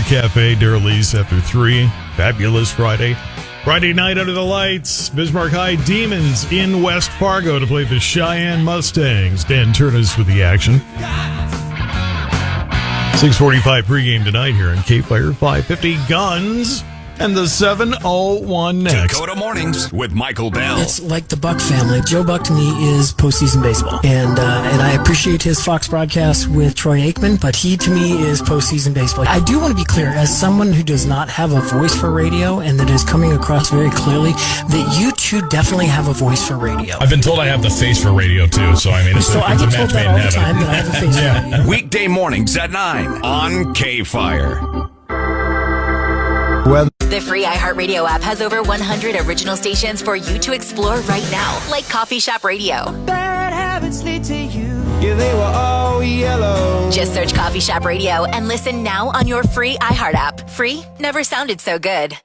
Cafe d'Orleans after 3. Fabulous Friday. Friday night under the lights. Bismarck High Demons in West Fargo to play the Cheyenne Mustangs. Dan Turnus with the action. 6:45 pregame tonight here on KFYR 550 Guns. And the 701 next. Dakota Mornings with Michael Bell. It's like the Buck family. Joe Buck to me is postseason baseball. And I appreciate his Fox broadcast with Troy Aikman, but he to me is postseason baseball. I do want to be clear, as someone who does not have a voice for radio and that is coming across very clearly, that you two definitely have a voice for radio. I've been told I have the face for radio too, so I mean, it's so a I get told match made that all in the heaven. time that I have a face for radio. Weekday mornings at 9 on KFYR. The free iHeartRadio app has over 100 original stations for you to explore right now, like Coffee Shop Radio. Bad habits lead to you. Yeah, they were all yellow. Just search Coffee Shop Radio and listen now on your free iHeart app. Free never sounded so good.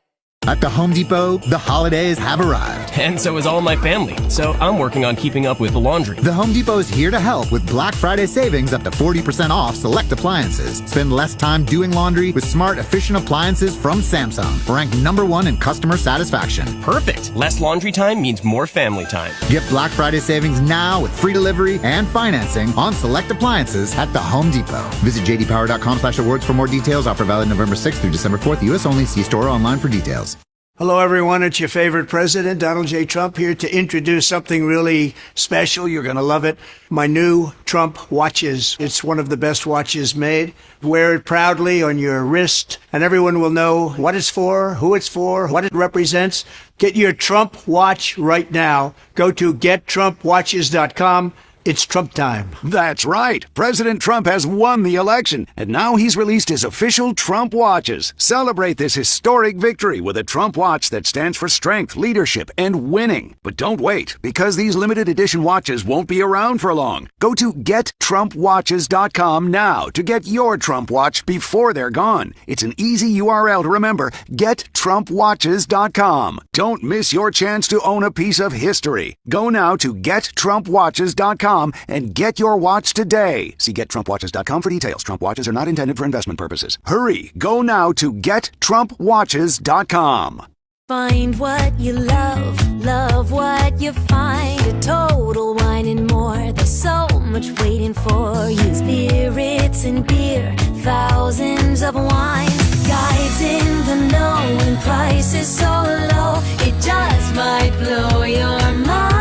At the Home Depot, the holidays have arrived. And so is all my family. So I'm working on keeping up with the laundry. The Home Depot is here to help with Black Friday savings up to 40% off select appliances. Spend less time doing laundry with smart, efficient appliances from Samsung, ranked #1 in customer satisfaction. Perfect. Less laundry time means more family time. Get Black Friday savings now with free delivery and financing on select appliances at the Home Depot. Visit jdpower.com/awards for more details. Offer valid November 6th through December 4th. U.S. only. See store or online for details. Hello, everyone. It's your favorite president, Donald J. Trump, here to introduce something really special. You're going to love it. My new Trump watches. It's one of the best watches made. Wear it proudly on your wrist, and everyone will know what it's for, who it's for, what it represents. Get your Trump watch right now. Go to gettrumpwatches.com. It's Trump time. That's right. President Trump has won the election, and now he's released his official Trump watches. Celebrate this historic victory with a Trump watch that stands for strength, leadership, and winning. But don't wait, because these limited edition watches won't be around for long. Go to gettrumpwatches.com now to get your Trump watch before they're gone. It's an easy URL to remember. gettrumpwatches.com. Don't miss your chance to own a piece of history. Go now to gettrumpwatches.com and get your watch today. See gettrumpwatches.com for details. Trump watches are not intended for investment purposes. Hurry! Go now to gettrumpwatches.com. Find what you love, love what you find. A Total Wine and More. There's so much waiting for you. Spirits and beer, thousands of wines. Guides in the know and prices so low, it just might blow your mind.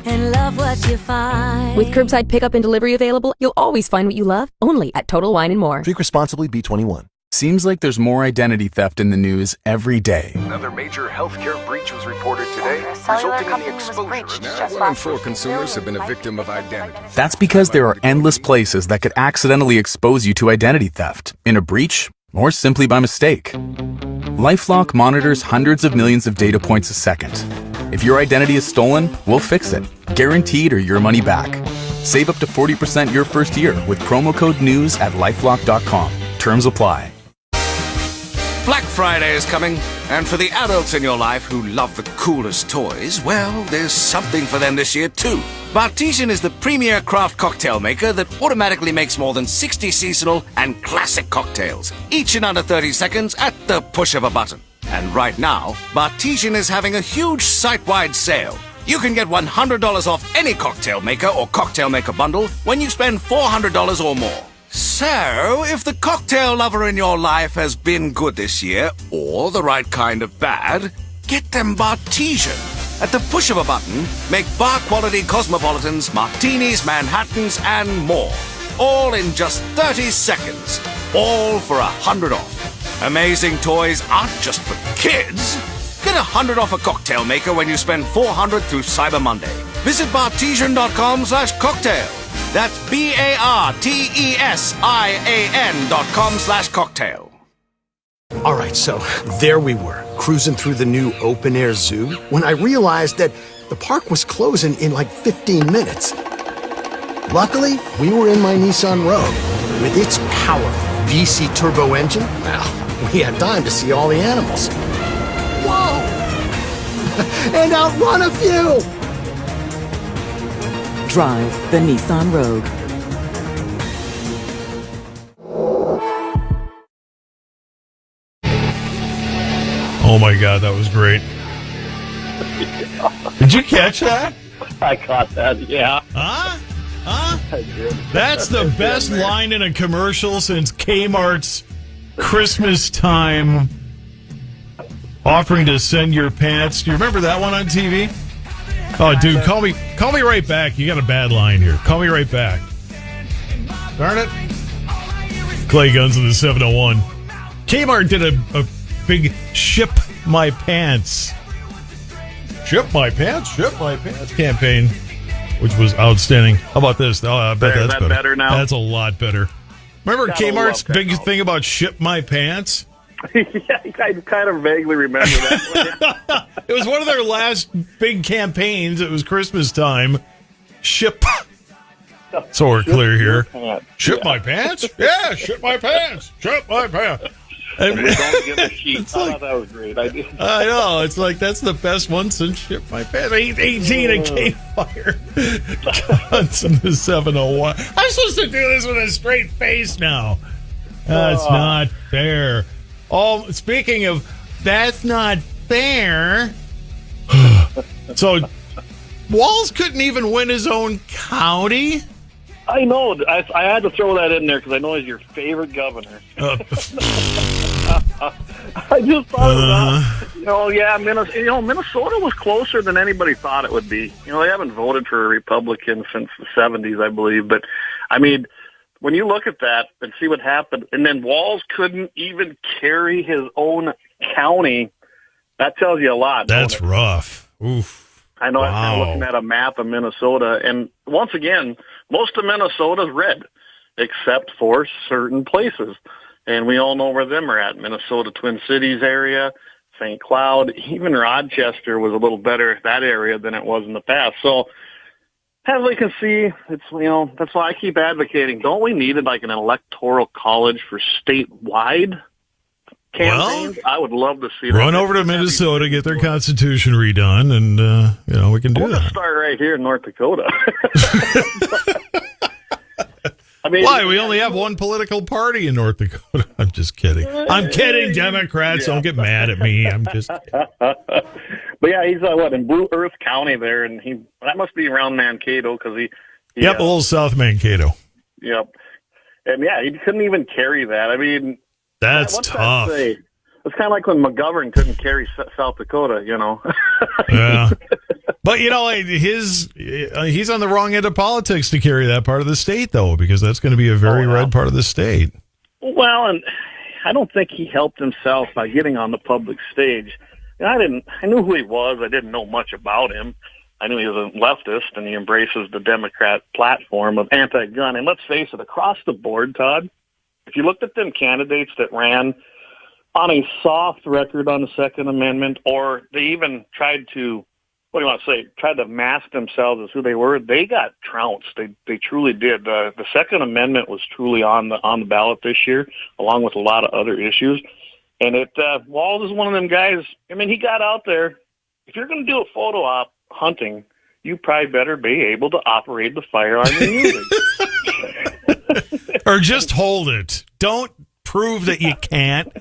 And love what you find. With curbside pickup and delivery available, you'll always find what you love, only at Total Wine & More. Drink responsibly, B21. Seems like there's more identity theft in the news every day. Another major healthcare breach was reported today, resulting in the exposure of 1 in 4 consumers have been a victim of identity. That's because there are endless places that could accidentally expose you to identity theft, in a breach, or simply by mistake. LifeLock monitors hundreds of millions of data points a second. If your identity is stolen, we'll fix it, guaranteed or your money back. Save up to 40% your first year with promo code NEWS at lifelock.com. Terms apply. Black Friday is coming, and for the adults in your life who love the coolest toys, well, there's something for them this year too. Bartesian is the premier craft cocktail maker that automatically makes more than 60 seasonal and classic cocktails, each in under 30 seconds at the push of a button. And right now, Bartesian is having a huge site-wide sale. You can get $100 off any cocktail maker or cocktail maker bundle when you spend $400 or more. So, if the cocktail lover in your life has been good this year, or the right kind of bad, get them Bartesian. At the push of a button, make bar-quality cosmopolitans, martinis, Manhattans, and more. All in just 30 seconds. All for $100 off. Amazing toys aren't just for kids. Get $100 off a cocktail maker when you spend $400 through Cyber Monday. Visit bartesian.com/cocktail. That's BARTESIAN.com/cocktail. All right, so there we were, cruising through the new open-air zoo, when I realized that the park was closing in like 15 minutes. Luckily, we were in my Nissan Rogue. With its powerful VC turbo engine, well, we had time to see all the animals. Whoa! And outrun a few! Drive the Nissan Rogue. Oh my God, that was great. Did you catch that? I caught that, yeah. Huh? I did. That's the best line in a commercial since Kmart's Christmas time offering to send your pants. Do you remember that one on TV? Oh, dude, call me right back. You got a bad line here. Call me right back. Darn it. Clay Guns of the 701. Kmart did a big ship my pants campaign, which was outstanding. How about this? Oh, I bet that's better. Better now? That's a lot better. Remember Kmart's big thing about ship my pants? Yeah, I kind of vaguely remember that. It was one of their last big campaigns. It was Christmas time. Ship. So we're clear here. Ship my pants? Yeah, ship my pants. Ship my pants. And don't give a sheet. I thought that was great. I know. It's like, that's the best one since Ship My Pants. 18 at KFYR. Guns in the 701. I'm supposed to do this with a straight face now. That's not fair. Oh, speaking of that's not fair. So Walls couldn't even win his own county? I know. I had to throw that in there because I know he's your favorite governor. I just thought of that. Minnesota was closer than anybody thought it would be. They haven't voted for a Republican since the 70s, I believe. But, I mean, when you look at that and see what happened, and then Walls couldn't even carry his own county, that tells you a lot. That's rough. Oof. I know. I'm looking at a map of Minnesota, and once again, most of Minnesota's red, except for certain places. And we all know where them are at. Minnesota Twin Cities area, St. Cloud, even Rochester was a little better, that area, than it was in the past. So, as we can see, it's, that's why I keep advocating. Don't we need like an electoral college for statewide campaigns? Well, I would love to see that. Run over to Minnesota, get their constitution redone, and, we can do that. Start right here in North Dakota. I mean, why? We only have one political party in North Dakota. I'm just kidding. I'm kidding, Democrats. Don't get mad at me. I'm just kidding. But yeah, he's in Blue Earth County there, and that must be around Mankato because he Yep, a little South Mankato. Yep, and yeah, he couldn't even carry that. I mean, that's tough. It's kind of like when McGovern couldn't carry South Dakota, Yeah. But, he's on the wrong end of politics to carry that part of the state, though, because that's going to be a very red part of the state. Well, and I don't think he helped himself by getting on the public stage. I knew who he was. I didn't know much about him. I knew he was a leftist, and he embraces the Democrat platform of anti-gun. And let's face it, across the board, Todd, if you looked at them candidates that ran on a soft record on the Second Amendment, or they even tried to, tried to mask themselves as who they were, they got trounced. They truly did. The Second Amendment was truly on the ballot this year, along with a lot of other issues. And Walls is one of them guys. I mean, he got out there. If you're going to do a photo op hunting, you probably better be able to operate the firearm you're using. Or just hold it. Don't prove that you can't.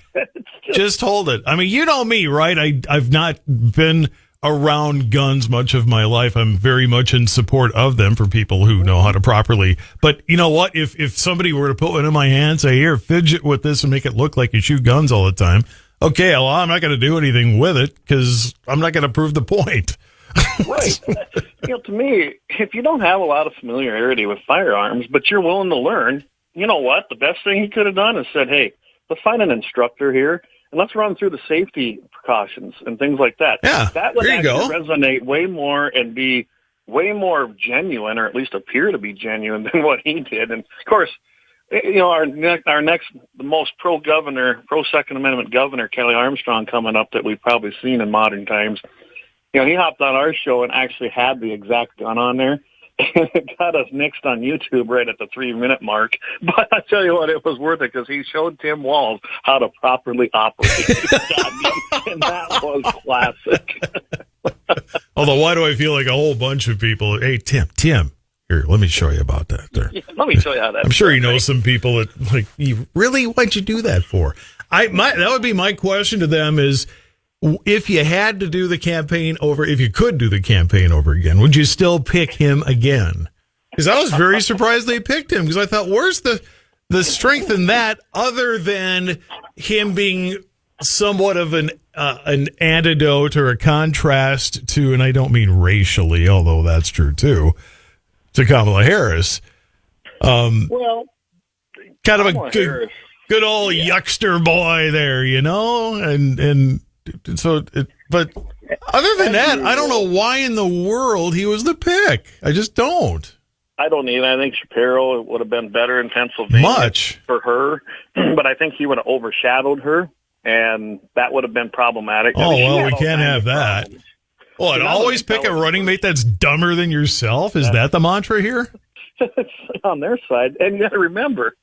Just hold it. I mean, you know me, right? I've not been around guns much of my life. I'm very much in support of them for people who know how to properly. But you know what? If somebody were to put one in my hand, say, here, fidget with this and make it look like you shoot guns all the time. Okay, well, I'm not going to do anything with it because I'm not going to prove the point. Right. To me, if you don't have a lot of familiarity with firearms, but you're willing to learn, you know what? The best thing he could have done is said, hey, let's find an instructor here and let's run through the safety precautions and things like that. Yeah, that would actually resonate way more and be way more genuine, or at least appear to be genuine, than what he did. And of course, our next, the most pro Second Amendment governor, Kelly Armstrong, coming up that we've probably seen in modern times. He hopped on our show and actually had the exact gun on there. And it got us nixed on YouTube right at the 3-minute mark. But I tell you what, it was worth it because he showed Tim Walls how to properly operate the gun, and that was classic. Although, why do I feel like a whole bunch of people? Hey, Tim, here, let me show you about that. There. Yeah, let me show you how that. I'm sure you know some people that you really. Why'd you do that for? That would be my question to them: is if you had to do the campaign over, if you could do the campaign over again, would you still pick him again? Because I was very surprised they picked him, because I thought, where's the strength in that other than him being somewhat of an antidote or a contrast to, and I don't mean racially, although that's true too, to Kamala Harris. Well, kind of a good old yuckster boy there, you know? And so, but other than that, I don't know why in the world he was the pick. I just don't. I don't either. I think Shapiro would have been better in Pennsylvania for her, but I think he would have overshadowed her, and that would have been problematic. Oh, well, we can't have that. Well, and always pick a running mate that's dumber than yourself? Is that the mantra here? On their side. And you got to remember,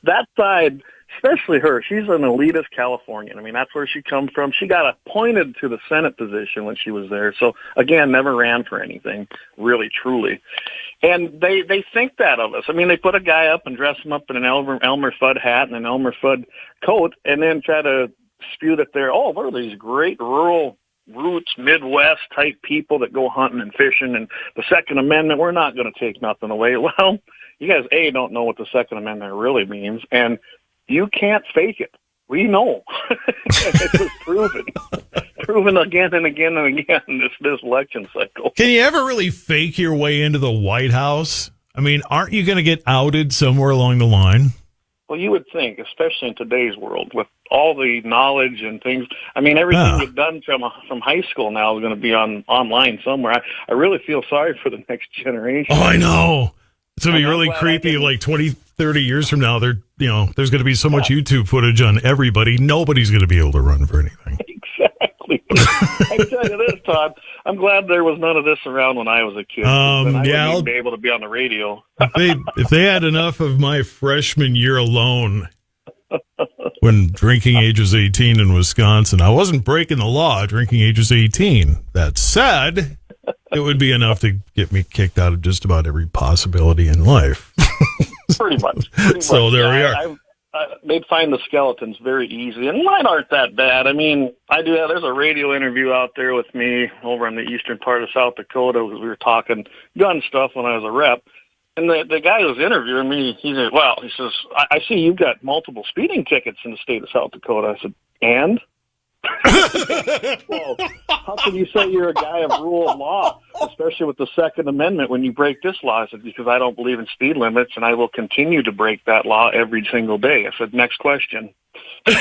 that side, especially her, she's an elitist Californian. I mean, that's where she comes from. She got appointed to the Senate position when she was there. So, again, never ran for anything, really, truly. And they think that of us. I mean, they put a guy up and dress him up in an Elmer Fudd hat and an Elmer Fudd coat and then try to spew that they're, we're these great rural roots, Midwest type people that go hunting and fishing, and the Second Amendment, we're not going to take nothing away. Well, you guys, don't know what the Second Amendment really means, and you can't fake it. We know. It was proven again and again and again this election cycle. Can you ever really fake your way into the White House? I mean, aren't you going to get outed somewhere along the line? Well, you would think, especially in today's world, with all the knowledge and things. I mean, everything you've done from high school now is going to be online somewhere. I really feel sorry for the next generation. Oh, I know. It's going to be really creepy. Like 20, 30 years from now, there's going to be so much YouTube footage on everybody. Nobody's going to be able to run for anything. Exactly. I tell you this, Todd. I'm glad there was none of this around when I was a kid. I wouldn't even be able to be on the radio. If they had enough of my freshman year alone, when drinking age was 18 in Wisconsin, I wasn't breaking the law. Drinking age was 18. That said, it would be enough to get me kicked out of just about every possibility in life. Pretty much. So there we are. They'd find the skeletons very easy, and mine aren't that bad. I mean, there's a radio interview out there with me over in the eastern part of South Dakota because we were talking gun stuff when I was a rep. And the guy who was interviewing me, he says, I see you've got multiple speeding tickets in the state of South Dakota. I said, and? Well, how can you say you're a guy of rule of law, especially with the Second Amendment, when you break this law? I said, because I don't believe in speed limits, and I will continue to break that law every single day. I said, next question. This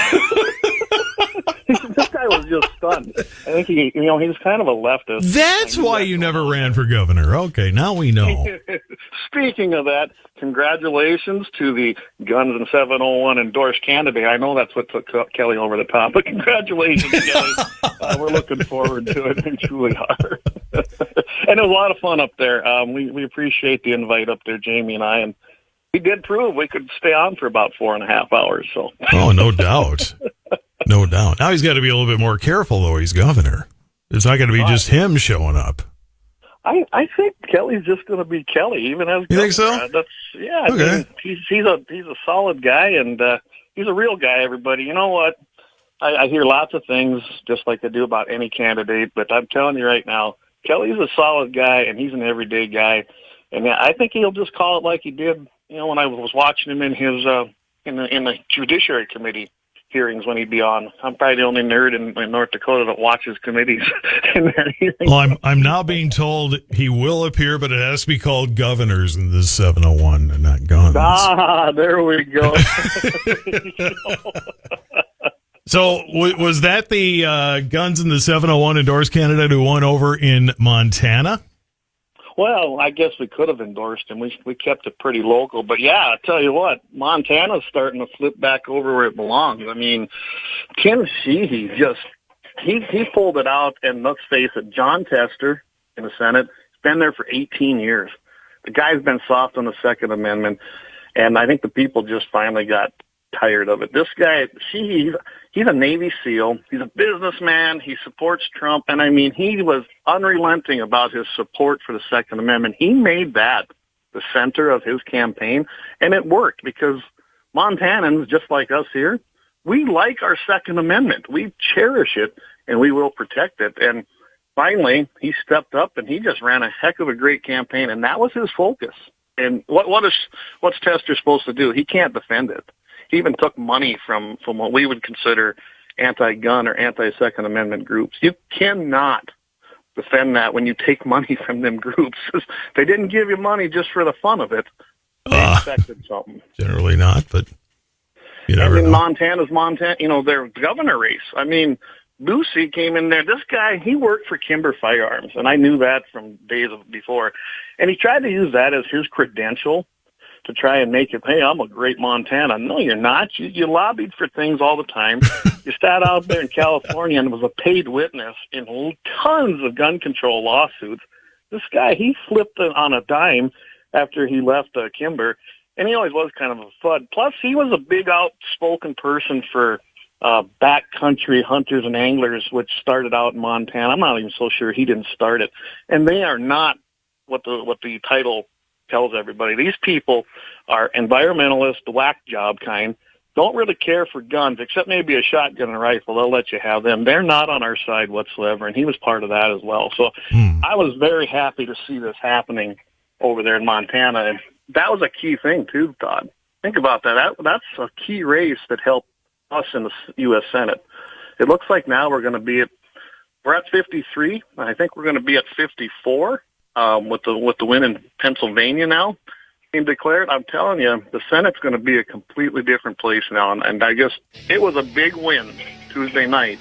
guy was just stunned. I think he's kind of a leftist. That's why you never ran for governor. Okay, now we know. Speaking of that, congratulations to the Guns and 701 endorsed candidate. I know that's what took Kelly over the top, but congratulations, Kelly. We're looking forward to it. We truly are. And it was a lot of fun up there. We appreciate the invite up there, Jamie and I, and we did prove we could stay on for about 4.5 hours. So. Oh, no doubt. No doubt. Now he's got to be a little bit more careful, though. He's governor. It's not going to be just him showing up. I think Kelly's just going to be Kelly, even as you think so? Yeah. Okay. I mean, he's a solid guy, and he's a real guy. Everybody, you know what? I hear lots of things, just like I do about any candidate. But I'm telling you right now, Kelly's a solid guy, and he's an everyday guy. And I think he'll just call it like he did. When I was watching him in his in the Judiciary Committee hearings when he'd be on. I'm probably the only nerd in North Dakota that watches committees in their hearings. Well, I'm now being told he will appear, but it has to be called governors in this 701 and not guns. There we go. So was that the Guns in the 701 endorsed candidate who won over in Montana? Well, I guess we could have endorsed him. We kept it pretty local. But, yeah, I tell you what, Montana's starting to flip back over where it belongs. I mean, Tim Sheehy he pulled it out, and let's face it, John Tester in the Senate has been there for 18 years. The guy's been soft on the Second Amendment, and I think the people just finally got tired of it. This guy, he's a Navy SEAL. He's a businessman. He supports Trump. And, I mean, he was unrelenting about his support for the Second Amendment. He made that the center of his campaign, and it worked because Montanans, just like us here, we like our Second Amendment. We cherish it, and we will protect it. And finally, he stepped up and he just ran a heck of a great campaign, and that was his focus. And what's Tester supposed to do? He can't defend it. He even took money from what we would consider anti-gun or anti-Second Amendment groups. You cannot defend that when you take money from them groups. They didn't give you money just for the fun of it. They expected something. Generally not, but you never know. Montana's their governor race. I mean, Boosie came in there. This guy, he worked for Kimber Firearms, and I knew that from days before. And he tried to use that as his credential to try and make it, hey, I'm a great Montana. No, you're not. You lobbied for things all the time. You sat out there in California and was a paid witness in tons of gun control lawsuits. This guy, he flipped on a dime after he left Kimber, and he always was kind of a FUD. Plus, he was a big outspoken person for backcountry hunters and anglers, which started out in Montana. I'm not even so sure he didn't start it. And they are not what the title tells everybody. These people are environmentalists, the whack job kind, don't really care for guns, except maybe a shotgun and a rifle. They'll let you have them. They're not on our side whatsoever, and he was part of that as well. So I was very happy to see this happening over there in Montana, and that was a key thing too, Todd. Think about that. That's a key race that helped us in the U.S. Senate. It looks like now we're at 53. I think we're going to be at 54 with the win in Pennsylvania now being declared. I'm telling you, the Senate's going to be a completely different place now, and it was a big win Tuesday night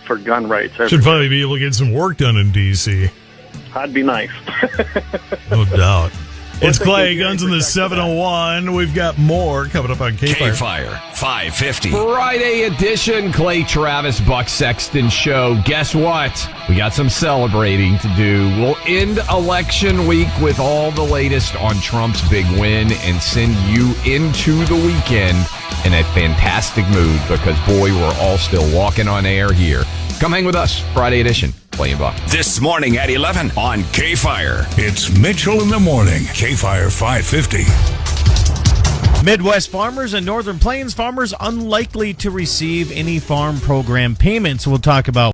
for gun rights. Should finally be able to get some work done in D.C. That'd be nice. No doubt. It's Clay, Guns in the 701. We've got more coming up on KFYR. KFYR 550. Friday edition, Clay Travis, Buck Sexton show. Guess what? We got some celebrating to do. We'll end election week with all the latest on Trump's big win and send you into the weekend in a fantastic mood because, boy, we're all still walking on air here. Come hang with us, Friday edition. Playing Buck. This morning at 11 on KFYR. It's Mitchell in the Morning, KFYR 550. Midwest farmers and Northern Plains farmers unlikely to receive any farm program payments. We'll talk about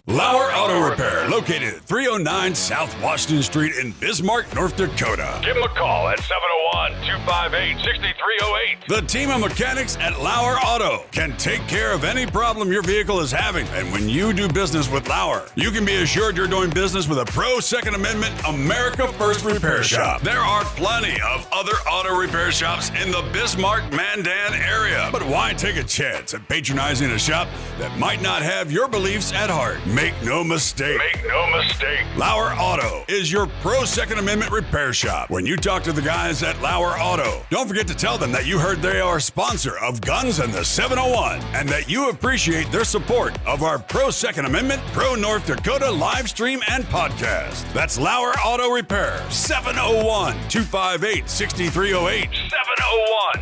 LAUER Auto Repair, located at 309 South Washington Street in Bismarck, North Dakota. Give them a call at 701-258-6308. The team of mechanics at LAUER Auto can take care of any problem your vehicle is having. And when you do business with LAUER, you can be assured you're doing business with a pro Second Amendment America First repair shop. There are plenty of other auto repair shops in the Bismarck-Mandan area. But why take a chance at patronizing a shop that might not have your beliefs at heart? Make no mistake. LAUER Auto is your pro Second Amendment repair shop. When you talk to the guys at LAUER Auto, don't forget to tell them that you heard they are a sponsor of Guns in the 701 and that you appreciate their support of our pro Second Amendment, pro North Dakota live stream and podcast. That's LAUER Auto Repair, 701-258-6308.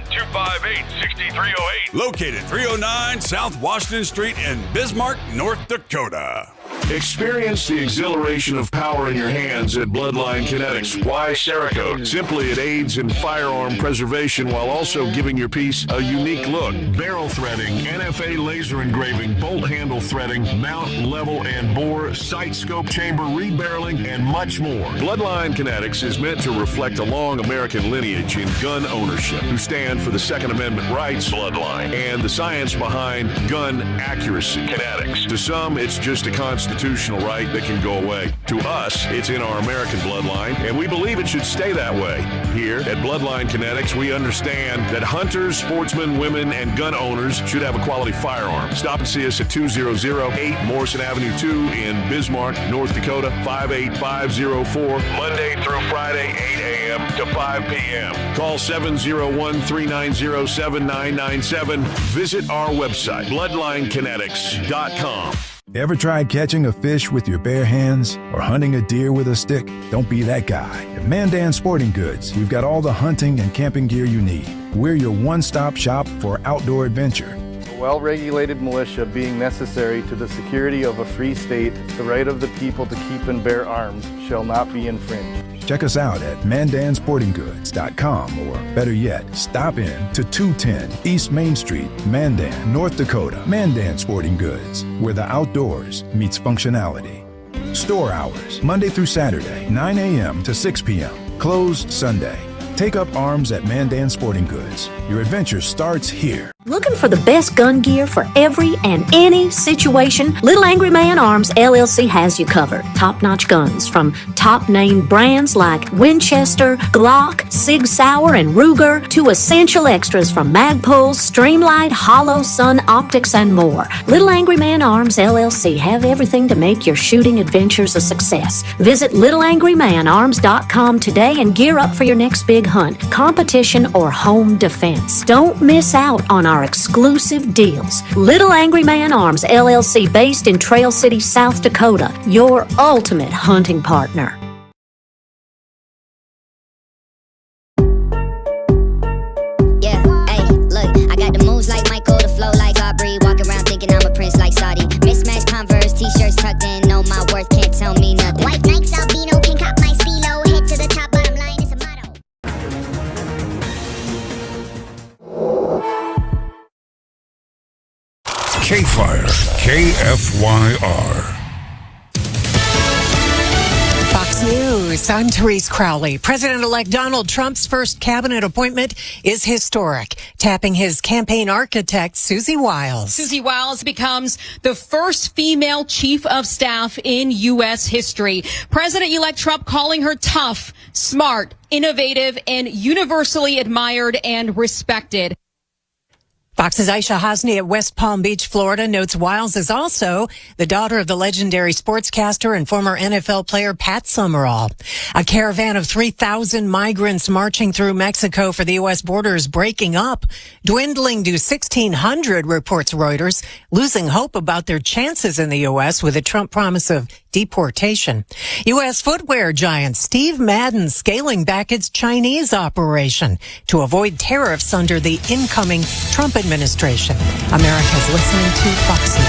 701-258-6308. Located 309 South Washington Street in Bismarck, North Dakota. Experience the exhilaration of power in your hands at Bloodline Kinetics. Why Cerakote? Simply, it aids in firearm preservation while also giving your piece a unique look. Barrel threading, NFA laser engraving, bolt handle threading, mount, level, and bore, sight scope chamber rebarreling, and much more. Bloodline Kinetics is meant to reflect a long American lineage in gun ownership, who stand for the Second Amendment rights, Bloodline, and the science behind gun accuracy. Kinetics. To some, it's just a constitutional right that can go away. To us, it's in our American bloodline, and we believe it should stay that way. Here at Bloodline Kinetics, we understand that hunters, sportsmen, women, and gun owners should have a quality firearm. Stop and see us at 2008 Morrison Avenue 2 in Bismarck, North Dakota, 58504, Monday through Friday, 8 a.m. to 5 p.m. Call 701-390-7997. Visit our website, bloodlinekinetics.com. Ever tried catching a fish with your bare hands or hunting a deer with a stick? Don't be that guy. At Mandan Sporting Goods, we've got all the hunting and camping gear you need. We're your one-stop shop for outdoor adventure. well-regulated militia being necessary to the security of a free state, the right of the people to keep and bear arms shall not be infringed. Check us out at mandansportinggoods.com, or better yet, stop in to 210 East Main Street, Mandan, North Dakota. Mandan Sporting Goods, where the outdoors meets functionality. Store hours, Monday through Saturday, 9 a.m. to 6 p.m. Closed Sunday. Take up arms at Mandan Sporting Goods. Your adventure starts here. Looking for the best gun gear for every and any situation? Little Angry Man Arms LLC has you covered. Top-notch guns from top-name brands like Winchester, Glock, Sig Sauer, and Ruger to essential extras from Magpul, Streamlight, Hollow, Sun Optics, and more. Little Angry Man Arms LLC have everything to make your shooting adventures a success. Visit littleangrymanarms.com today and gear up for your next big hunt, competition, or home defense. Don't miss out on our exclusive deals. Little Angry Man Arms LLC, based in Trail City, South Dakota, your ultimate hunting partner. Yeah, hey, look, I got the moves like Michael, the flow like Aubrey, walk around thinking I'm a prince like Saudi. Mismatched Converse, t-shirts tucked in, know my worth, can't tell me nothing. White Nikes, albino, pink up my stilo, head to the top, bottom line is a motto. KFYR, KFYR. Fox News, I'm Therese Crowley. President-elect Donald Trump's first cabinet appointment is historic, tapping his campaign architect, Susie Wiles. Susie Wiles becomes the first female chief of staff in U.S. history. President-elect Trump calling her tough, smart, innovative, and universally admired and respected. Fox's Aisha Hasni at West Palm Beach, Florida, notes Wiles is also the daughter of the legendary sportscaster and former NFL player Pat Summerall. A caravan of 3,000 migrants marching through Mexico for the U.S. border is breaking up, dwindling to 1,600, reports Reuters, losing hope about their chances in the U.S. with a Trump promise of deportation. U.S. footwear giant Steve Madden scaling back its Chinese operation to avoid tariffs under the incoming Trump administration. America's listening to Fox News.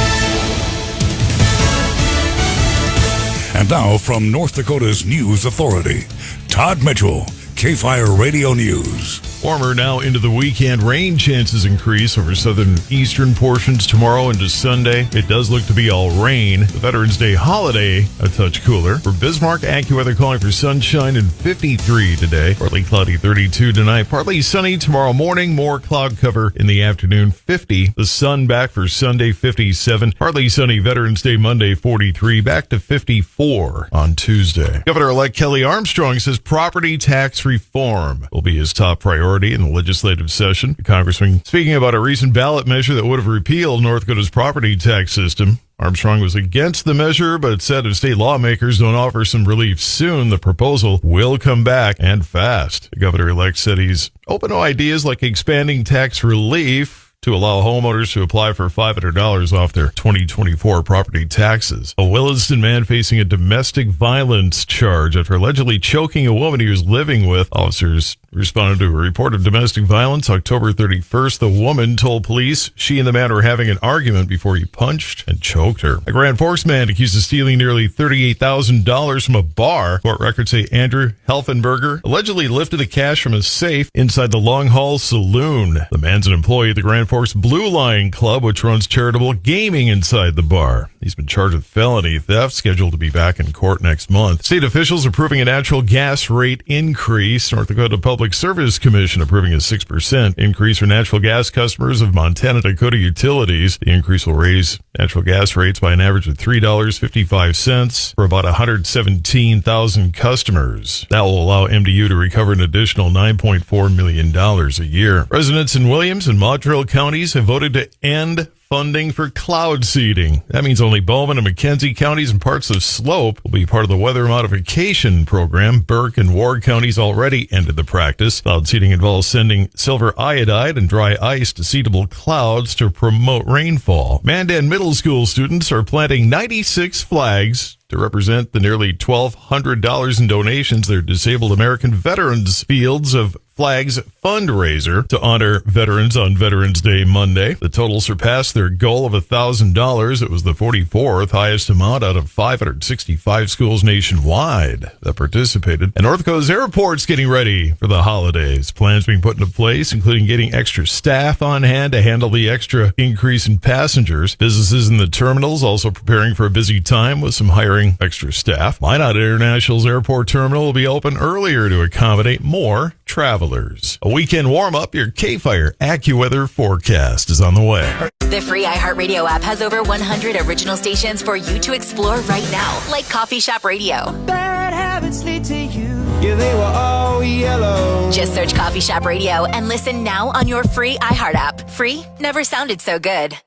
And now from North Dakota's News Authority, Todd Mitchell, KFYR Radio News. Warmer now into the weekend. Rain chances increase over southern eastern portions tomorrow into Sunday. It does look to be all rain. The Veterans Day holiday a touch cooler. For Bismarck, AccuWeather calling for sunshine and 53 today. Partly cloudy 32 tonight. Partly sunny tomorrow morning. More cloud cover in the afternoon 50. The sun back for Sunday 57. Partly sunny Veterans Day Monday 43. Back to 54 on Tuesday. Governor-elect Kelly Armstrong says property tax reform will be his top priority in the legislative session. The congressman speaking about a recent ballot measure that would have repealed North Dakota's property tax system. Armstrong was against the measure, but said if state lawmakers don't offer some relief soon, the proposal will come back and fast. The governor-elect said he's open to ideas like expanding tax relief to allow homeowners to apply for $500 off their 2024 property taxes. A Williston man facing a domestic violence charge after allegedly choking a woman he was living with. Officers responded to a report of domestic violence October 31st. The woman told police she and the man were having an argument before he punched and choked her. A Grand Forks man accused of stealing nearly $38,000 from a bar. Court records say Andrew Helfenberger allegedly lifted the cash from a safe inside the Long Hall Saloon. The man's an employee at the Grand Forks Blue Line Club, which runs charitable gaming inside the bar. He's been charged with felony theft, scheduled to be back in court next month. State officials approving a natural gas rate increase. North Dakota Public Service Commission approving a 6% increase for natural gas customers of Montana Dakota Utilities. The increase will raise natural gas rates by an average of $3.55 for about 117,000 customers. That will allow MDU to recover an additional $9.4 million a year. Residents in Williams and Montreal counties have voted to end funding for cloud seeding. That means only Bowman and McKenzie counties and parts of Slope will be part of the weather modification program. Burke and Ward counties already ended the practice. Cloud seeding involves sending silver iodide and dry ice to seedable clouds to promote rainfall. Mandan Middle School students are planting 96 flags to represent the nearly $1,200 in donations their disabled American veterans fields of Flags fundraiser to honor veterans on Veterans Day Monday. The total surpassed their goal of $1,000. It was the 44th highest amount out of 565 schools nationwide that participated. And North Coast Airport's getting ready for the holidays. Plans being put into place, including getting extra staff on hand to handle the extra increase in passengers. Businesses in the terminals also preparing for a busy time with some hiring extra staff. Minot International's airport terminal will be open earlier to accommodate more travelers. A weekend warm-up, your KFYR AccuWeather forecast is on the way. The free iHeartRadio app has over 100 original stations for you to explore right now, like Coffee Shop Radio. Bad habits lead to you. Yeah, they were all yellow. Just search Coffee Shop Radio and listen now on your free iHeart app. Free never sounded so good.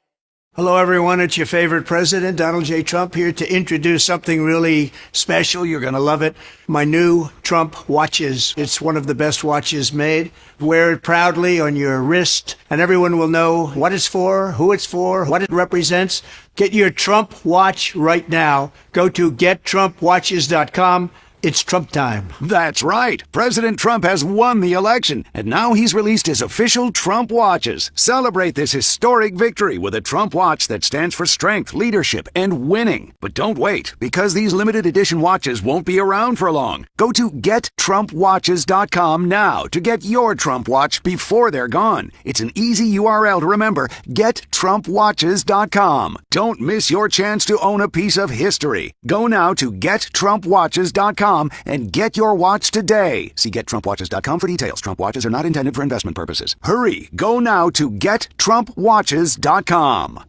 Hello, everyone. It's your favorite president, Donald J. Trump, here to introduce something really special. You're going to love it. My new Trump watches. It's one of the best watches made. Wear it proudly on your wrist, and everyone will know what it's for, who it's for, what it represents. Get your Trump watch right now. Go to gettrumpwatches.com. It's Trump time. That's right. President Trump has won the election, and now he's released his official Trump watches. Celebrate this historic victory with a Trump watch that stands for strength, leadership, and winning. But don't wait, because these limited edition watches won't be around for long. Go to gettrumpwatches.com now to get your Trump watch before they're gone. It's an easy URL to remember, gettrumpwatches.com. Don't miss your chance to own a piece of history. Go now to gettrumpwatches.com and get your watch today. See gettrumpwatches.com for details. Trump watches are not intended for investment purposes. Hurry! Go now to gettrumpwatches.com.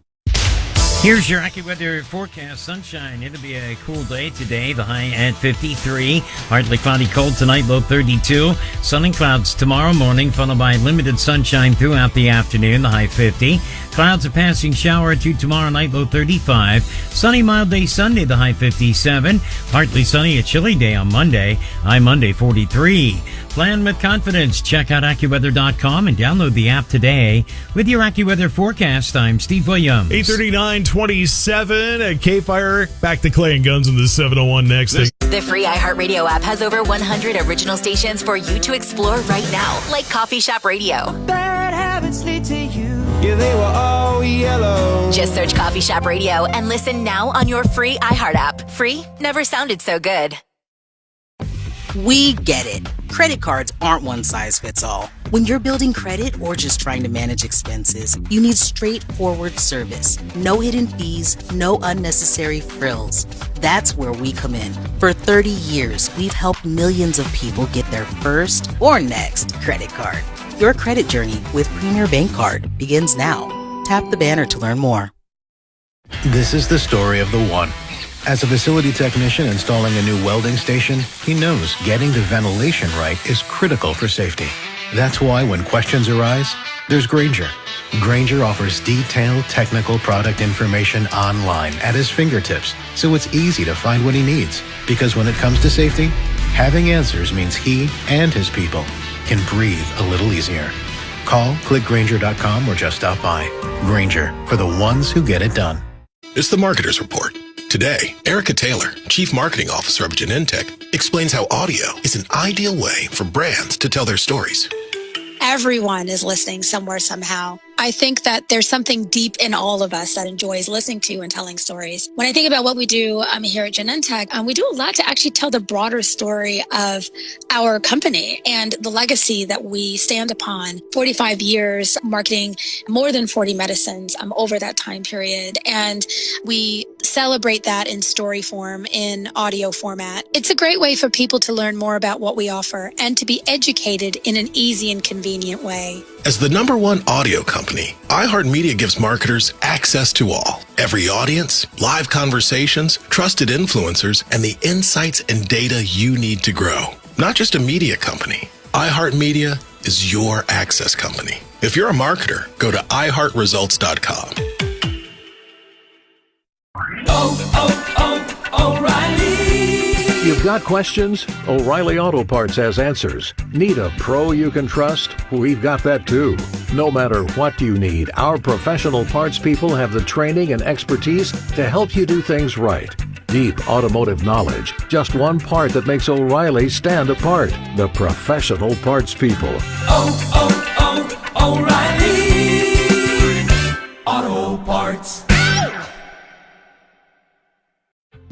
Here's your AccuWeather forecast. Sunshine. It'll be a cool day today. The high at 53. Partly cloudy cold tonight, low 32. Sun and clouds tomorrow morning, followed by limited sunshine throughout the afternoon, the high 50. Clouds, a passing shower or two tomorrow night, low 35. Sunny, mild day Sunday, the high 57. Partly sunny, a chilly day on Monday, high Monday 43. Plan with confidence. Check out AccuWeather.com and download the app today. With your AccuWeather forecast, I'm Steve Williams. 8:39:27 at KFYR. Back to Clay and Guns in the 701 next. The free iHeartRadio app has over 100 original stations for you to explore right now, like Coffee Shop Radio. Bad habits lead to you. Yeah, they were all yellow. Just search Coffee Shop Radio and listen now on your free iHeart app. Free never sounded so good. We get it. Credit cards aren't one size fits all. When you're building credit or just trying to manage expenses, you need straightforward service. No hidden fees, no unnecessary frills. That's where we come in. For 30 years, we've helped millions of people get their first or next credit card. Your credit journey with Premier Bank Card begins now. Tap the banner to learn more. This is the story of the one. As a facility technician installing a new welding station, he knows getting the ventilation right is critical for safety. That's why when questions arise, there's Grainger. Grainger offers detailed technical product information online at his fingertips, so it's easy to find what he needs. Because when it comes to safety, having answers means he and his people can breathe a little easier. Call, click Grainger.com, or just stop by. Grainger, for the ones who get it done. It's the Marketer's Report. Today, Erica Taylor, Chief Marketing Officer of Genentech, explains how audio is an ideal way for brands to tell their stories. Everyone is listening somewhere, somehow. I think that there's something deep in all of us that enjoys listening to and telling stories. When I think about what we do here at Genentech, we do a lot to actually tell the broader story of our company and the legacy that we stand upon. 45 years marketing more than 40 medicines over that time period. And we celebrate that in story form, in audio format. It's a great way for people to learn more about what we offer and to be educated in an easy and convenient way. As the #1 audio company, iHeartMedia gives marketers access to all. Every audience, live conversations, trusted influencers, and the insights and data you need to grow. Not just a media company. iHeartMedia is your access company. If you're a marketer, go to iHeartResults.com. O'Reilly. You've got questions? O'Reilly Auto Parts has answers. Need a pro you can trust? We've got that too. No matter what you need, our professional parts people have the training and expertise to help you do things right. Deep automotive knowledge, just one part that makes O'Reilly stand apart. The professional parts people. O'Reilly Auto Parts.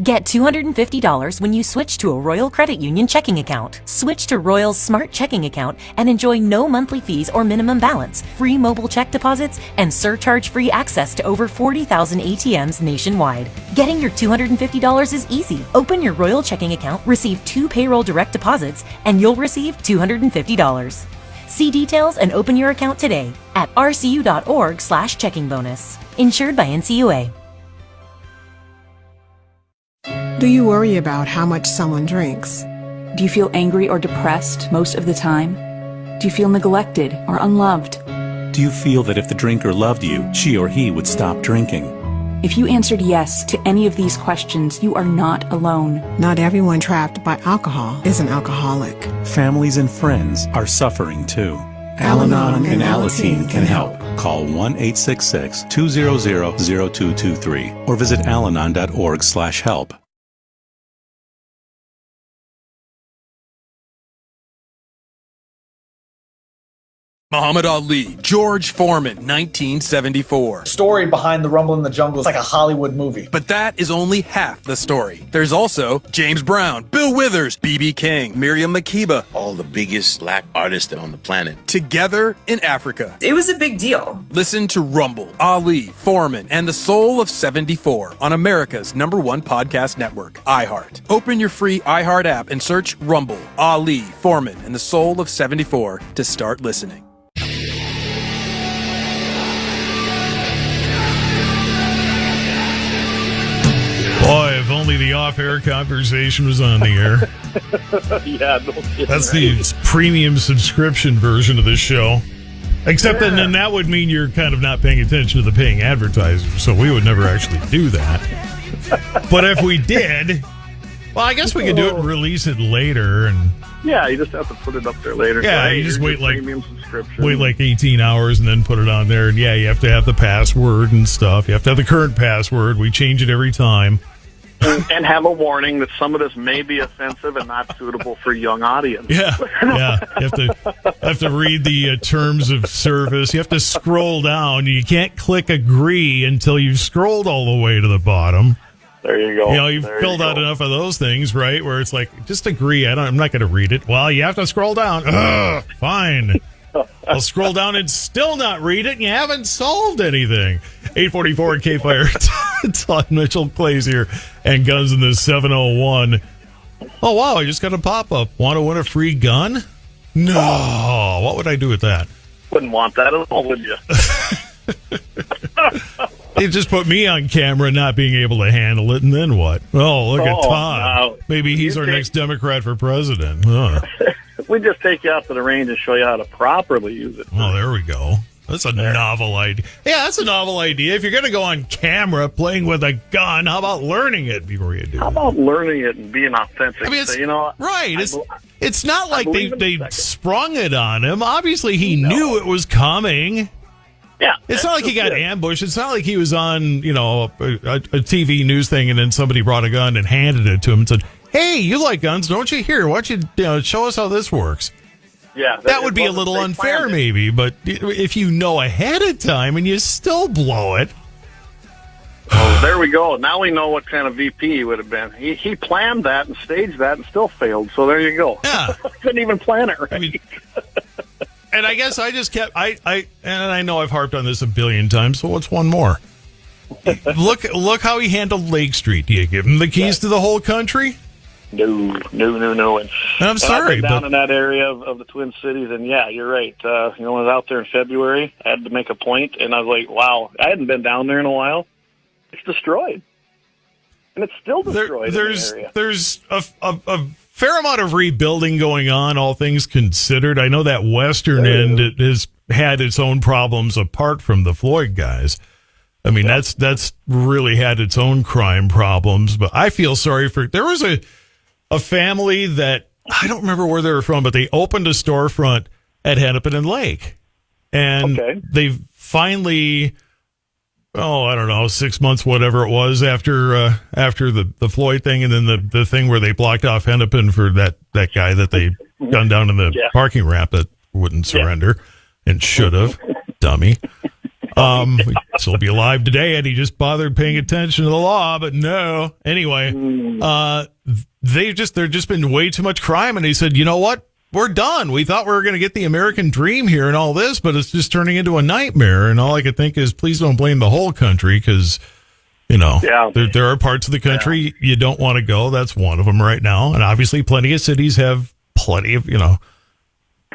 Get $250 when you switch to a Royal Credit Union checking account. Switch to Royal's Smart Checking account and enjoy no monthly fees or minimum balance, free mobile check deposits, and surcharge-free access to over 40,000 ATMs nationwide. Getting your $250 is easy. Open your Royal checking account, receive 2 payroll direct deposits, and you'll receive $250. See details and open your account today at rcu.org/checking bonus. Insured by NCUA. Do you worry about how much someone drinks? Do you feel angry or depressed most of the time? Do you feel neglected or unloved? Do you feel that if the drinker loved you, she or he would stop drinking? If you answered yes to any of these questions, you are not alone. Not everyone trapped by alcohol is an alcoholic. Families and friends are suffering too. Al-Anon and Alateen can help. Call 1-866-200-0223 or visit alanon.org/help. Muhammad Ali, George Foreman, 1974. Story behind the Rumble in the Jungle is like a Hollywood movie. But that is only half the story. There's also James Brown, Bill Withers, B.B. King, Miriam Makeba. All the biggest black artists on the planet. Together in Africa. It was a big deal. Listen to Rumble, Ali, Foreman, and the Soul of 74 on America's #1 podcast network, iHeart. Open your free iHeart app and search Rumble, Ali, Foreman, and the Soul of 74 to start listening. Boy, if only the off-air conversation was on the air. Yeah, no kidding. That's the premium subscription version of this show. Except that then that would mean you're kind of not paying attention to the paying advertisers, so we would never actually do that. But if we did, well, I guess we could do it and release it later. And yeah, you just have to put it up there later. Yeah, so, hey, you just wait like premium subscription. Wait like 18 hours and then put it on there. And yeah, you have to have the password and stuff. You have to have the current password. We change it every time. And have a warning that some of this may be offensive and not suitable for young audience. Yeah. You have to read the terms of service. You have to scroll down. You can't click agree until you've scrolled all the way to the bottom. There you go. You know, you've filled out enough of those things, right? Where it's like, just agree. I'm not going to read it. Well, you have to scroll down. Ugh, fine. I'll scroll down and still not read it, and you haven't solved anything. 844 at KFYR. Todd Mitchell plays here, and Guns in the 701. Oh, wow, I just got a pop-up. Want to win a free gun? No. What would I do with that? Wouldn't want that at all, would you? They just put me on camera not being able to handle it, and then what? Oh, look at Todd. No. Maybe he's our next Democrat for president. Huh. We just take you out to the range and show you how to properly use it. Oh, there we go. That's a novel idea. Yeah, that's a novel idea. If you're going to go on camera playing with a gun, how about learning it before you do it? How about learning it and being authentic? I mean, it's, so, you know, right. It's not like they sprung it on him. Obviously, he knew it was coming. Yeah. It's not like he got ambushed. It's not like he was on, a TV news thing and then somebody brought a gun and handed it to him and said, hey, you like guns, don't you? Here, why don't you show us how this works? Yeah. That would be a little unfair, maybe, but if you know ahead of time and you still blow it. Oh, there we go. Now we know what kind of VP he would have been. He planned that and staged that and still failed, so there you go. Yeah. Couldn't even plan it right. I mean, and I guess I just kept, and I know I've harped on this a billion times, so what's one more? Look how he handled Lake Street. Do you give him the keys to the whole country? No. And I'm sorry, I've been down in that area of the Twin Cities, and yeah, you're right. When I was out there in February, I had to make a point, and I was like, wow, I hadn't been down there in a while. It's destroyed. And it's still destroyed. There's a fair amount of rebuilding going on, all things considered. I know that western end has had its own problems apart from the Floyd guys. I mean, that's really had its own crime problems, but I feel sorry there was a family that, I don't remember where they were from, but they opened a storefront at Hennepin and Lake. And they've finally I don't know, 6 months, whatever it was, after the Floyd thing, and then the thing where they blocked off Hennepin for that guy that they gunned down in the parking ramp that wouldn't surrender and should have, dummy. He'd still be alive today had he just bothered paying attention to the law, but no. Anyway, there's just been way too much crime, and he said, you know what? We're done. We thought we were going to get the American dream here and all this, but it's just turning into a nightmare. And all I could think is, please don't blame the whole country, because, there are parts of the country you don't want to go. That's one of them right now. And obviously plenty of cities have plenty of,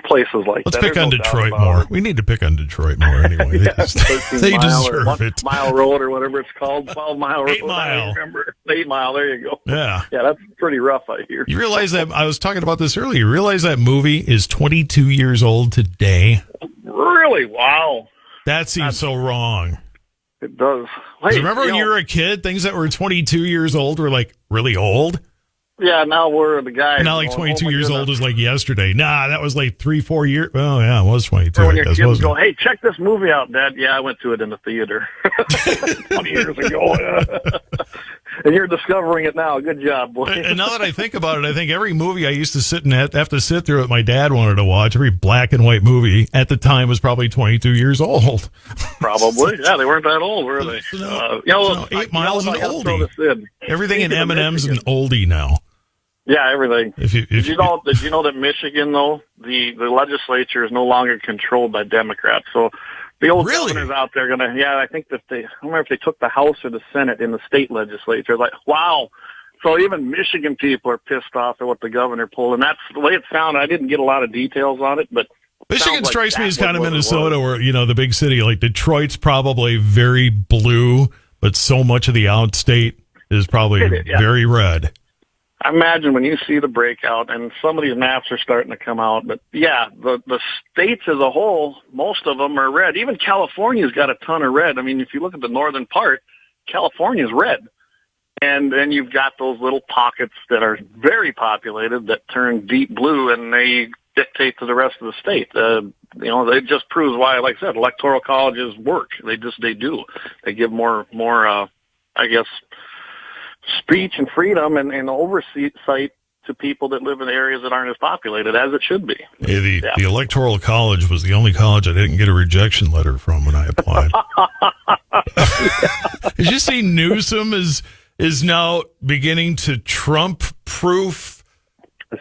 places like Let's that. pick on Detroit more. We need to pick on Detroit more anyway. They deserve it. Mile Road or whatever it's called. 12-mile road. 8 Mile. 8 Mile. There you go. Yeah. Yeah, that's pretty rough, I hear. You realize that, I was talking about this earlier, you realize that movie is 22 years old today? Really? Wow. That seems so wrong. It does. Remember when you were a kid, things that were 22 years old were like really old? Yeah, now we're the guy. Now, like 22 years old is like yesterday. Nah, that was like 3-4 years. Oh, yeah, it was 22. Or when your kids go, hey, check this movie out, Dad. Yeah, I went to it in the theater 20 years ago. And you're discovering it now. Good job, boy. And now that I think about it, I think every movie I used to sit and have to sit through that my dad wanted to watch, every black and white movie at the time was probably 22 years old. Probably. Yeah, they weren't that old, were they? 8 Mile's an oldie. Everything in M&M's an oldie now. Yeah, everything. Did you know that Michigan, though, the legislature is no longer controlled by Democrats? So the old governors out there are going to, I think that I don't remember if they took the House or the Senate in the state legislature. Like, wow. So even Michigan people are pissed off at what the governor pulled. And that's the way it sounded. I didn't get a lot of details on it, but Michigan strikes me as kind of Minnesota, where, the big city, like Detroit's probably very blue, but so much of the outstate is probably very red. I imagine when you see the breakout, and some of these maps are starting to come out, but the states as a whole, most of them are red. Even California's got a ton of red. I mean, if you look at the northern part, California's red. And then you've got those little pockets that are very populated that turn deep blue, and they dictate to the rest of the state. It just proves why, like I said, electoral colleges work. They do. They give more, I guess, speech and freedom and oversight to people that live in areas that aren't as populated as it should be. Hey, the Electoral College was the only college I didn't get a rejection letter from when I applied. Did you see Newsom is now beginning to Trump-proof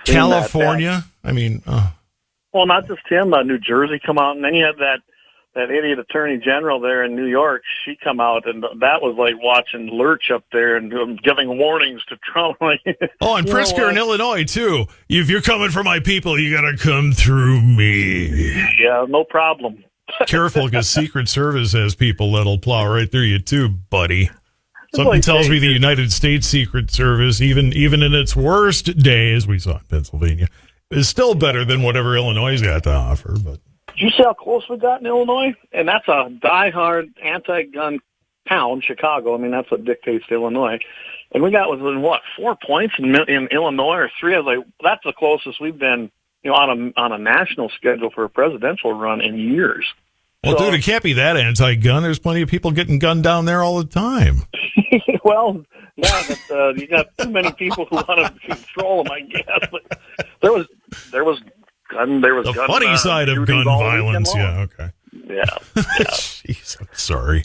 California? I mean, well, not just him. New Jersey come out, and then you had that idiot attorney general there in New York. She come out, and that was like watching Lurch up there and giving warnings to Trump. And Pritzker in Illinois too. If you're coming for my people, you got to come through me. Yeah, no problem. Careful, because Secret Service has people that'll plow right through you too, buddy. Something tells me the United States Secret Service, even in its worst day, as we saw in Pennsylvania, is still better than whatever Illinois got to offer. But did you see how close we got in Illinois? And that's a diehard anti-gun town, Chicago. I mean, that's what dictates to Illinois. And we got within, 4 points in Illinois or 3? I was like, that's the closest we've been, on a national schedule for a presidential run in years. Well, dude, it can't be that anti-gun. There's plenty of people getting gunned down there all the time. Well, yeah, but you got too many people who want to control them, I guess. But there was the funny side of gun violence. Yeah, okay. Yeah. Jeez, I'm sorry.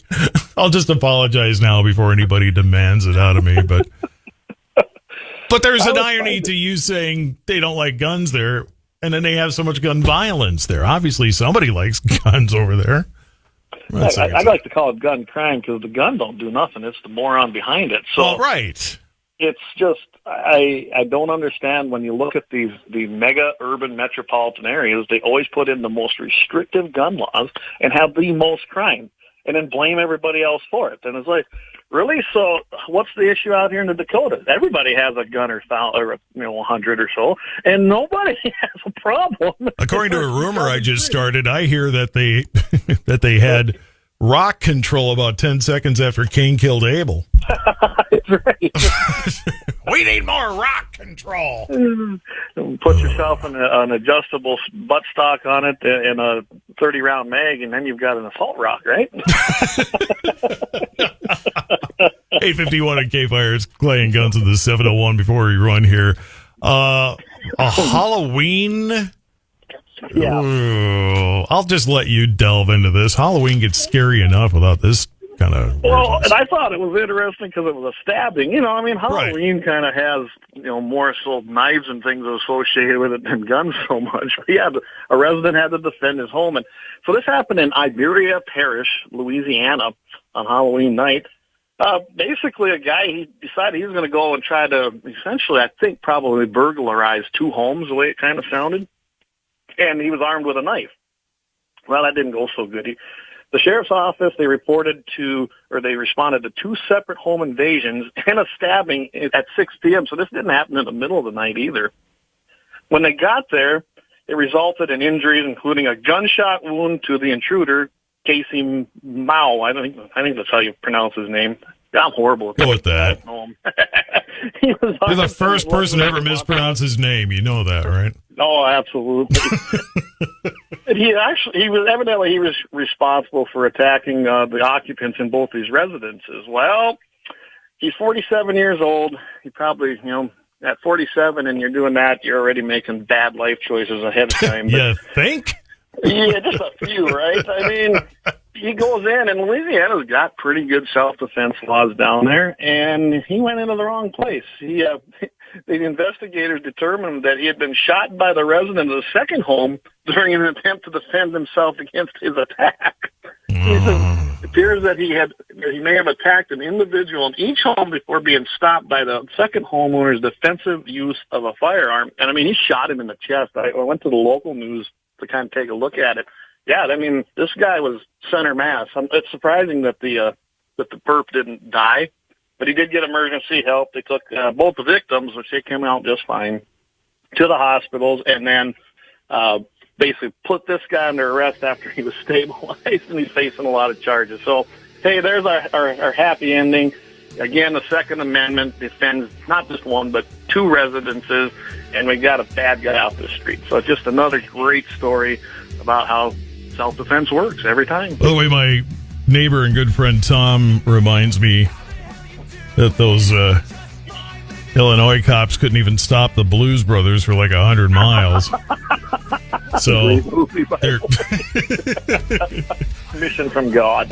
I'll just apologize now before anybody demands it out of me. But there's an irony to you saying they don't like guns there, and then they have so much gun violence there. Obviously, somebody likes guns over there. I'd like to call it gun crime because the gun don't do nothing. It's the moron behind it. So right. It's just I don't understand when you look at the mega urban metropolitan areas, they always put in the most restrictive gun laws and have the most crime, and then blame everybody else for it. And it's like, really? So what's the issue out here in the Dakota? Everybody has a gun or 100 or so, and nobody has a problem. According to a rumor I just started, I hear that they had rock control about 10 seconds after Cain killed Abel. That's right. We need more rock control. Put yourself in an adjustable butt stock on it and a 30-round mag, and then you've got an assault rock, right? 851 at KFYR. It's Clay and Guns of the 701 before we run here. A Halloween... Yeah. Ooh, I'll just let you delve into this. Halloween gets scary enough without this kind of... Well, and I thought it was interesting because it was a stabbing. Halloween kind of has, more so knives and things associated with it than guns so much. But yeah, a resident had to defend his home. And so this happened in Iberia Parish, Louisiana, on Halloween night. Basically, a guy, he decided he was going to go and try to, essentially, I think, probably burglarize 2 homes, the way it kind of sounded. And he was armed with a knife. Well, that didn't go so good. The sheriff's office, they responded to 2 separate home invasions and a stabbing at 6 p.m. So this didn't happen in the middle of the night either. When they got there, it resulted in injuries, including a gunshot wound to the intruder, Casey Mao. I think that's how you pronounce his name. I'm horrible at that. Go with that. You're the first person to ever mispronounce his name. You know that, right? Oh, absolutely. He was responsible for attacking the occupants in both these residences. Well, he's 47 years old. He probably, at 47 and you're doing that, you're already making bad life choices ahead of time. You think? Yeah, just a few, right? I mean, he goes in, and Louisiana's got pretty good self-defense laws down there, and he went into the wrong place. The investigators determined that he had been shot by the resident of the second home during an attempt to defend himself against his attack. It appears that he may have attacked an individual in each home before being stopped by the second homeowner's defensive use of a firearm. And, he shot him in the chest. I went to the local news to kind of take a look at it. Yeah, this guy was center mass. It's surprising that the perp didn't die, but he did get emergency help. They took both the victims, which they came out just fine, to the hospitals, and then basically put this guy under arrest after he was stabilized, and he's facing a lot of charges. So, hey, there's our happy ending. Again, the Second Amendment defends not just 1, but 2 residences, and we got a bad guy out the street. So it's just another great story about how self-defense works every time. By the way, my neighbor and good friend Tom reminds me that those Illinois cops couldn't even stop the Blues Brothers for like 100 miles. So they're mission from God.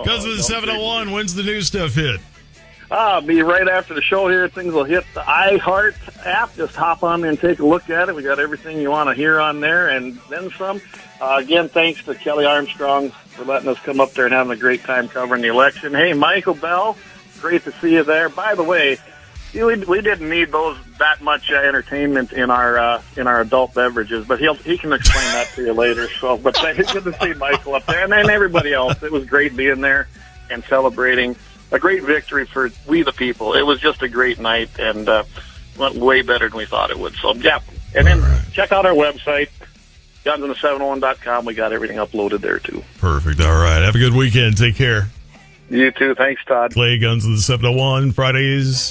Guns of the 701, when's the new stuff hit? Be right after the show here. Things will hit the iHeart app. Just hop on there and take a look at it. We got everything you want to hear on there and then some. Again, thanks to Kelly Armstrong for letting us come up there and having a great time covering the election. Hey, Michael Bell, great to see you there. By the way, we didn't need that much entertainment in our adult beverages, but he can explain that to you later. So, but it's good to see Michael up there and then everybody else. It was great being there and celebrating a great victory for we the people. It was just a great night and went way better than we thought it would. So, yeah. And then check out our website, gunsinthe701.com. We got everything uploaded there, too. Perfect. All right. Have a good weekend. Take care. You too. Thanks, Todd. Play Guns of the 701 Fridays.